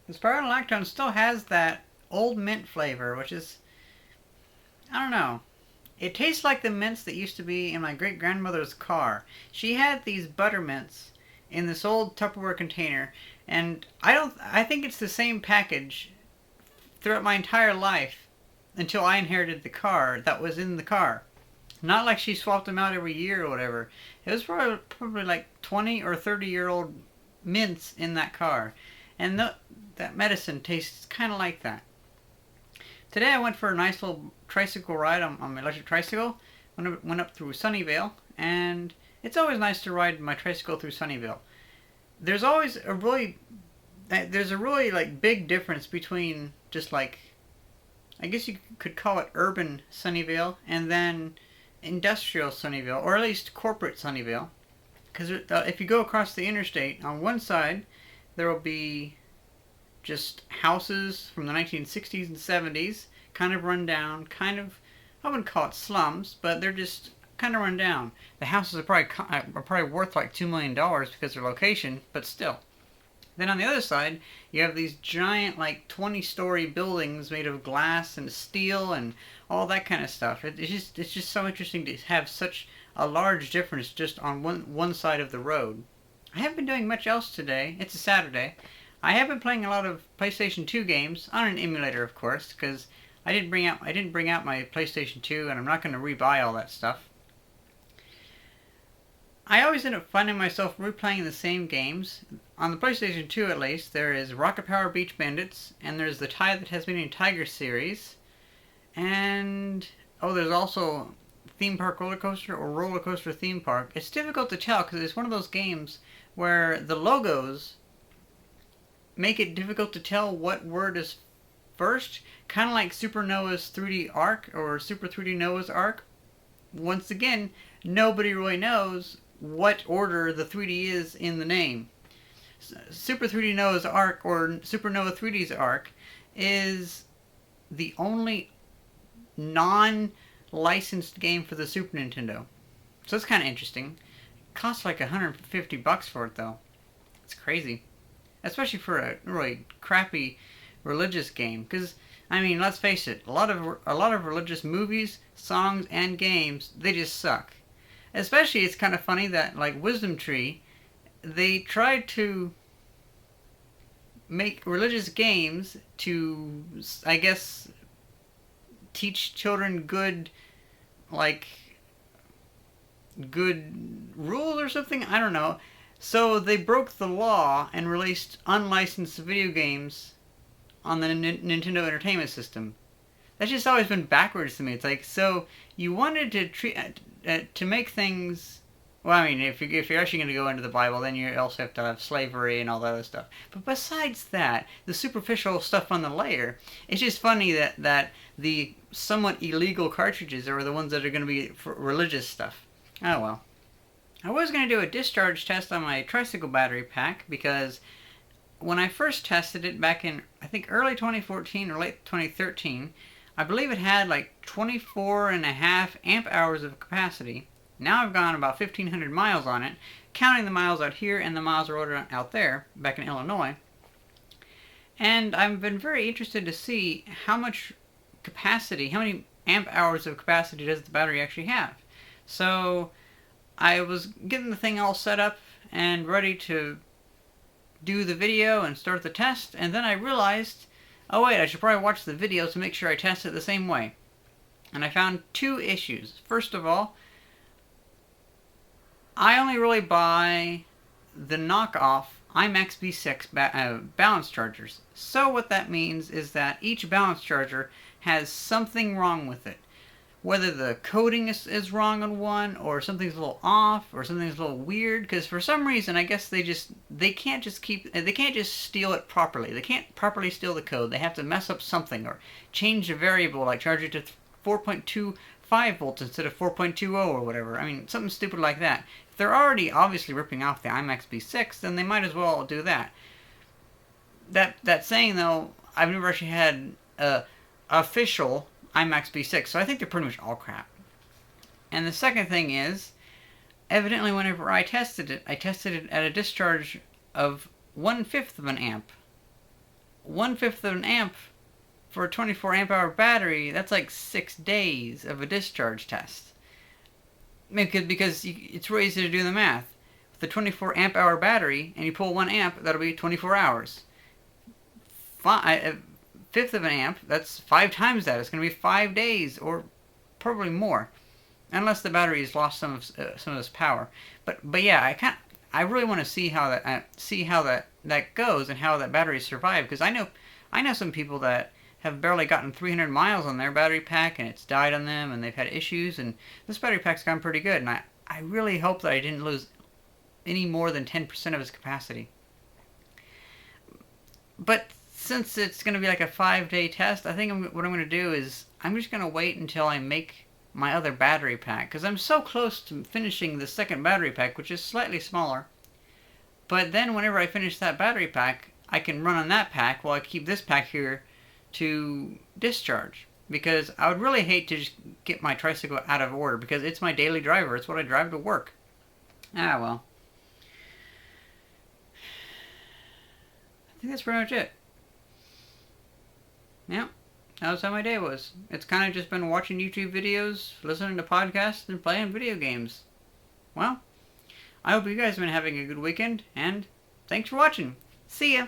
The Sparkling Lactone still has that old mint flavor, which is, I don't know. It tastes like the mints that used to be in my great grandmother's car. She had these butter mints in this old Tupperware container, and I think it's the same package throughout my entire life until I inherited the car that was in the car. Not like she swapped them out every year or whatever. It was probably like 20 or 30-year-old mints in that car. And that medicine tastes kind of like that. Today I went for a nice little tricycle ride on my electric tricycle. Went up through Sunnyvale, and it's always nice to ride my tricycle through Sunnyvale. There's always a really there's a really like big difference between just like, I guess you could call it urban Sunnyvale and then industrial Sunnyvale, or at least corporate Sunnyvale. Because if you go across the interstate, on one side there will be just houses from the 1960s and 70s, kind of run down, I wouldn't call it slums, but they're just kind of run down. The houses are probably worth like $2 million because of their location, but still. Then on the other side, you have these giant, like 20-story buildings made of glass and steel and all that kind of stuff. It's just so interesting to have such a large difference just on one side of the road. I haven't been doing much else today. It's a Saturday. I have been playing a lot of PlayStation 2 games on an emulator, of course, because I didn't bring out my PlayStation 2, and I'm not going to rebuy all that stuff. I always end up finding myself replaying the same games. On the PlayStation 2, at least, there is Rocket Power Beach Bandits, and there's the Tie That Has Been in Tiger series, and there's also Theme Park Roller Coaster or Roller Coaster Theme Park. It's difficult to tell because it's one of those games where the logos make it difficult to tell what word is first, kind of like Supernova's 3D Arc or Super 3D Noah's Arc. Once again, nobody really knows what order the 3D is in the name. Super 3D Noah's Arc or Supernova 3D's Arc is the only non-licensed game for the Super Nintendo. So it's kind of interesting. It costs like $150 for it though. It's crazy. Especially for a really crappy religious game. Because, I mean, let's face it, a lot of religious movies, songs, and games, they just suck. Especially, it's kind of funny that, like Wisdom Tree, they tried to make religious games to, I guess, teach children good rules or something? I don't know. So they broke the law and released unlicensed video games on the Nintendo Entertainment System. That's just always been backwards to me. It's like, so you wanted to make things. Well, I mean, if you're actually going to go into the Bible, then you also have to have slavery and all that other stuff. But besides that, the superficial stuff on the layer, it's just funny that the somewhat illegal cartridges are the ones that are going to be for religious stuff. Oh well. I was going to do a discharge test on my tricycle battery pack because when I first tested it back in, I think, early 2014 or late 2013, I believe it had like 24.5 amp hours of capacity. Now I've gone about 1,500 miles on it, counting the miles out here and the miles out there, back in Illinois. And I've been very interested to see how much capacity, how many amp hours of capacity does the battery actually have. So I was getting the thing all set up and ready to do the video and start the test, and then I realized, oh wait, I should probably watch the video to make sure I test it the same way. And I found two issues. First of all, I only really buy the knockoff IMAX B6 balance chargers. So what that means is that each balance charger has something wrong with it. Whether the coding is wrong on one, or something's a little off, or something's a little weird, because for some reason I guess they can't just steal it properly. They can't properly steal the code. They have to mess up something or change a variable, like charge it to 4.25 volts instead of 4.20 or whatever. I mean, something stupid like that. If they're already obviously ripping off the IMAX B6, then they might as well do that. That saying though, I've never actually had a official IMAX B6, so I think they're pretty much all crap. And the second thing is, evidently whenever I tested it at a discharge of 1/5 of an amp. 1/5 of an amp for a 24 amp hour battery, that's like 6 days of a discharge test. Because it's real easy to do the math. With a 24 amp hour battery, and you pull 1 amp, that'll be 24 hours. 1/5 of an amp, that's 5 times that. It's going to be 5 days, or probably more, unless the battery has lost some of its power. But yeah, I really want to see how that goes and how that battery survived, because I know some people that have barely gotten 300 miles on their battery pack and it's died on them and they've had issues, and this battery pack's gone pretty good, and I really hope that I didn't lose any more than 10% of its capacity. But since it's going to be like a 5-day test, I think what I'm going to do is I'm just going to wait until I make my other battery pack, because I'm so close to finishing the second battery pack, which is slightly smaller. But then whenever I finish that battery pack, I can run on that pack while I keep this pack here to discharge, because I would really hate to just get my tricycle out of order, because it's my daily driver. It's what I drive to work. Ah, well. I think that's pretty much it. Yeah, that was how my day was. It's kind of just been watching YouTube videos, listening to podcasts, and playing video games. Well, I hope you guys have been having a good weekend, and thanks for watching. See ya!